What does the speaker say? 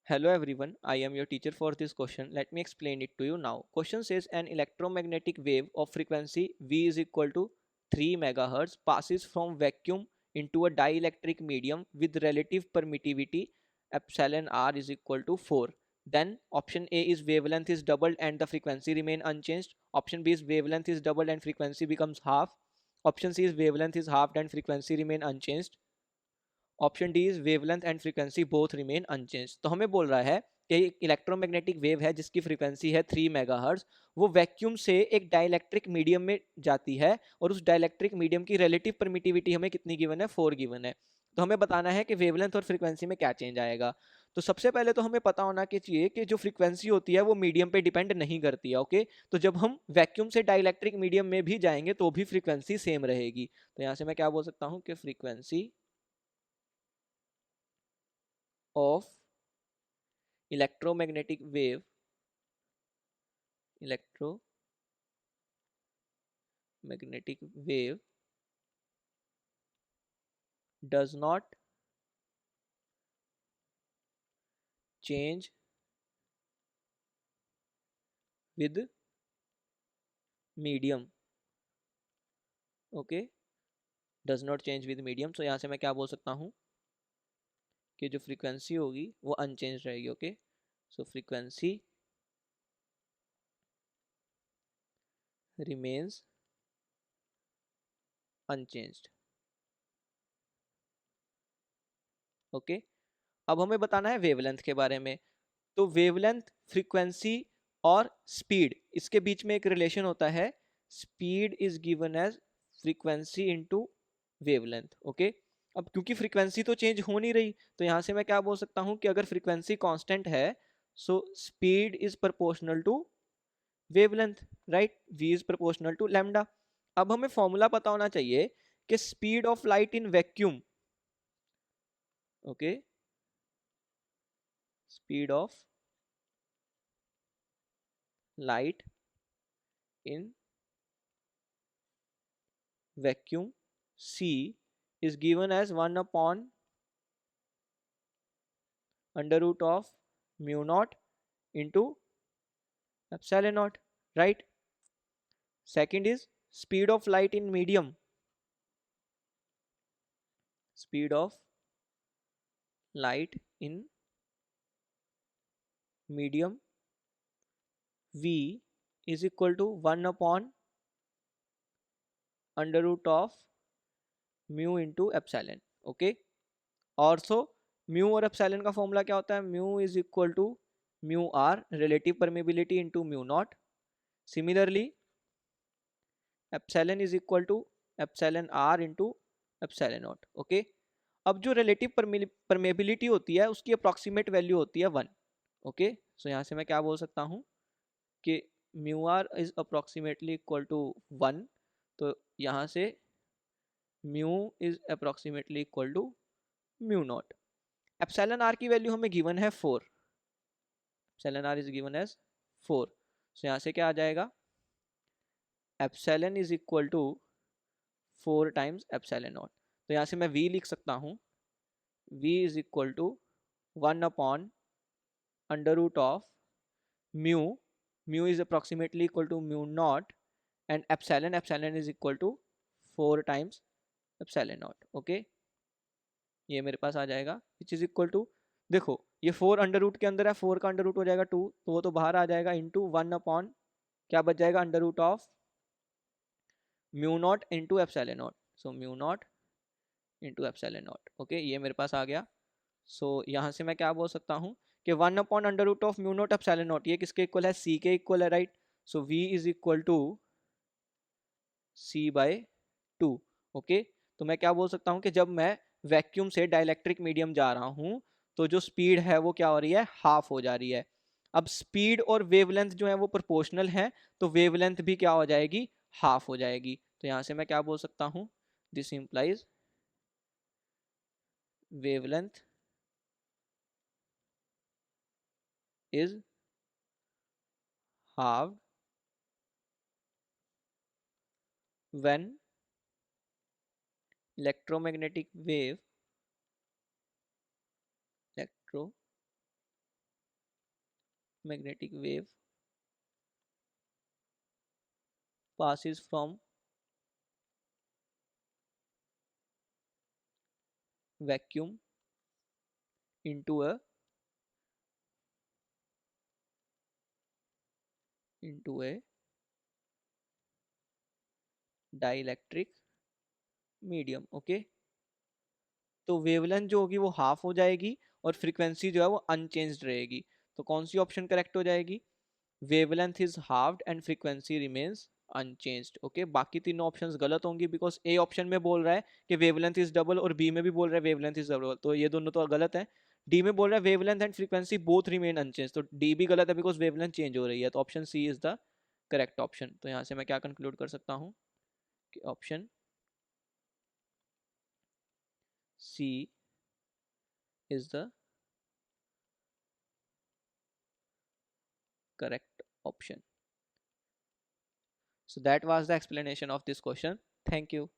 Hello everyone, I am your teacher for this question. Let me explain it to you now. Question says an electromagnetic wave of frequency V is equal to 3 megahertz passes from vacuum into a dielectric medium with relative permittivity epsilon r is equal to 4. Then option A is wavelength is doubled and the frequency remain unchanged. Option B is wavelength is doubled and frequency becomes half. Option C is wavelength is halved and frequency remain unchanged. Option D is wavelength and frequency both remain unchange. तो हमें बोल रहा है कि electromagnetic wave है जिसकी frequency है 3 megahertz, वो वैक्यूम से एक डाइलेक्ट्रिक मीडियम में जाती है और उस डाइलेक्ट्रिक मीडियम की रिलेटिव परमिटिविटी हमें कितनी गिवन है, 4 गिवन है। तो हमें बताना है कि वेवलेंथ और फ्रीक्वेंसी में क्या चेंज आएगा। तो सबसे पहले तो हमें पता होना चाहिए कि जो फ्रीक्वेंसी होती है वो मीडियम पे डिपेंड नहीं करती है। ओके, तो जब हम वैक्यूम से डाइलेक्ट्रिक मीडियम में भी जाएंगे तो भी फ्रीक्वेंसी सेम रहेगी। तो यहाँ से मैं क्या बोल सकता हूँ कि frequency of electromagnetic wave does not change with medium। Okay, does not change with medium. So यहाँ से मैं क्या बोल सकता हूँ कि जो फ्रीक्वेंसी होगी वो अनचेंज रहेगी। ओके, सो फ्रीक्वेंसी रिमेन्स अनचेंज्ड। ओके, अब हमें बताना है वेवलेंथ के बारे में। तो वेवलेंथ, फ्रीक्वेंसी और स्पीड, इसके बीच में एक रिलेशन होता है। Speed is given as frequency into wavelength. Okay, अब क्योंकि फ्रीक्वेंसी तो चेंज हो नहीं रही, तो यहां से मैं क्या बोल सकता हूं कि अगर फ्रीक्वेंसी कांस्टेंट है so speed is proportional to wavelength, right. V is proportional to lambda. अब हमें फॉर्मूला पता होना चाहिए कि speed of light in vacuum, okay, speed of light in vacuum C is given as 1 upon under root of mu naught into epsilon naught, right? Second is speed of light in medium, speed of light in medium V is equal to 1 upon under root of mu into epsilon। Okay, और so mu और epsilon का formula क्या होता है, mu is equal to mu R relative permeability into mu naught. Similarly epsilon is equal to epsilon R into epsilon naught. Okay, अब जो relative permeability होती है उसकी अप्रॉक्सीमेट वैल्यू होती है 1। ओके, सो यहाँ से मैं क्या बोल सकता हूँ कि mu R is approximately equal to 1। तो यहाँ से mu is approximately equal to mu naught. Epsilon R की वैल्यू हमें गिवन है 4, epsilon R is given as 4। So यहाँ से क्या आ जाएगा, epsilon is equal to 4 times epsilon naught. तो यहाँ से मैं v लिख सकता हूँ, v is equal to 1 upon under root of mu, mu is approximately equal to mu naught and epsilon, epsilon is equal to 4 times epsilon naught. Okay, ये मेरे पास आ जाएगा विच इज इक्वल टू, देखो ये 4 under root के अंदर है, 4 का under root हो जाएगा 2, तो वो तो बाहर आ जाएगा, इंटू 1 अपॉन क्या बच जाएगा, under root of mu naught into epsilon naught. So mu naught into epsilon naught. Okay, ये मेरे पास आ गया। सो यहाँ से मैं क्या बोल सकता हूँ कि 1 upon under root of mu naught epsilon naught, ये किसके इक्वल है, सी के इक्वल है, right. So V is equal to C by 2। Okay, तो मैं क्या बोल सकता हूँ कि जब मैं वैक्यूम से डाइलेक्ट्रिक मीडियम जा रहा हूँ तो जो स्पीड है वो क्या हो रही है, हाफ हो जा रही है। अब स्पीड और वेवलेंथ जो है वो प्रोपोर्शनल है, तो वेवलेंथ भी क्या हो जाएगी, हाफ हो जाएगी। तो यहाँ से मैं क्या बोल सकता हूँ, this implies wavelength is halved when electromagnetic wave magnetic wave passes from vacuum into a dielectric medium. Okay, तो वेवलेंथ जो होगी वो हाफ हो जाएगी और फ्रीक्वेंसी जो है वो अनचेंज्ड रहेगी। तो कौन सी ऑप्शन करेक्ट हो जाएगी? Wavelength is halved and frequency remains unchanged. Okay, बाकी तीनों ऑप्शंस गलत होंगी बिकॉज ए ऑप्शन में बोल रहा है कि वेवलेंथ इज डबल और बी में भी बोल रहा है वेवलेंथ इज डबल, तो ये दोनों तो गलत है। डी में बोल रहा है wavelength and frequency both remain unchange, तो डी भी गलत है बिकॉज वेवलेंथ चेंज हो रही है, तो option C is the correct option. तो यहाँ से मैं क्या कंक्लूड कर सकता हूँ कि option C is the correct option. So that was the explanation of this question. Thank you.